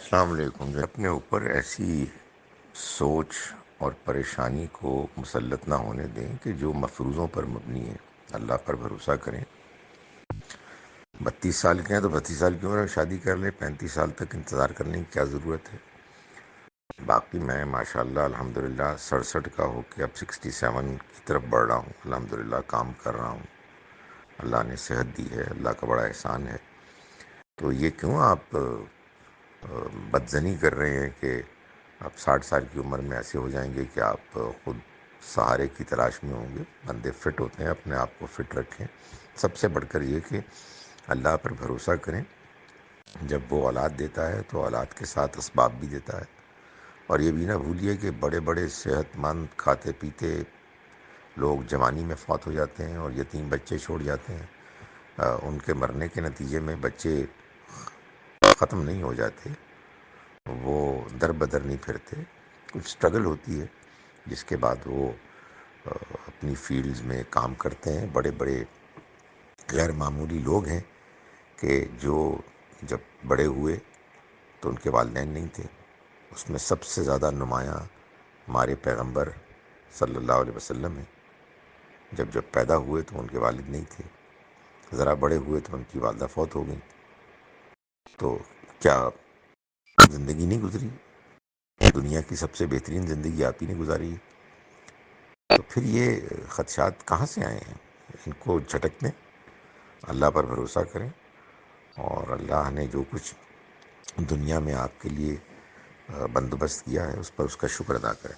السلام علیکم۔ جو اپنے اوپر ایسی سوچ اور پریشانی کو مسلط نہ ہونے دیں کہ جو مفروضوں پر مبنی ہے، اللہ پر بھروسہ کریں۔ 32 سال کے ہیں تو 32 سال کی عمر میں شادی کر لیں، 35 سال تک انتظار کرنے کی کیا ضرورت ہے؟ باقی میں ماشاءاللہ الحمدللہ 67 کا ہو کے اب 67 کی طرف بڑھ رہا ہوں، الحمدللہ کام کر رہا ہوں، اللہ نے صحت دی ہے، اللہ کا بڑا احسان ہے۔ تو یہ کیوں آپ بدزنی کر رہے ہیں کہ آپ 60 سال کی عمر میں ایسے ہو جائیں گے کہ آپ خود سہارے کی تلاش میں ہوں گے؟ بندے فٹ ہوتے ہیں، اپنے آپ کو فٹ رکھیں۔ سب سے بڑھ کر یہ کہ اللہ پر بھروسہ کریں۔ جب وہ اولاد دیتا ہے تو اولاد کے ساتھ اسباب بھی دیتا ہے، اور یہ بھی نہ بھولیے کہ بڑے بڑے صحت مند کھاتے پیتے لوگ جوانی میں فوت ہو جاتے ہیں اور یتیم بچے چھوڑ جاتے ہیں۔ ان کے مرنے کے نتیجے میں بچے ختم نہیں ہو جاتے، وہ در بدر نہیں پھرتے، کچھ سٹرگل ہوتی ہے جس کے بعد وہ اپنی فیلڈز میں کام کرتے ہیں۔ بڑے بڑے غیر معمولی لوگ ہیں کہ جو جب بڑے ہوئے تو ان کے والدین نہیں تھے۔ اس میں سب سے زیادہ نمایاں ہمارے پیغمبر صلی اللہ علیہ وسلم ہیں۔ جب پیدا ہوئے تو ان کے والد نہیں تھے، ذرا بڑے ہوئے تو ان کی والدہ فوت ہو گئیں۔ تو کیا زندگی نہیں گزری؟ دنیا کی سب سے بہترین زندگی آپ ہی نے گزاری ہے۔ تو پھر یہ خدشات کہاں سے آئے ہیں؟ ان کو جھٹک دیں، اللہ پر بھروسہ کریں، اور اللہ نے جو کچھ دنیا میں آپ کے لیے بندوبست کیا ہے اس پر اس کا شکر ادا کریں۔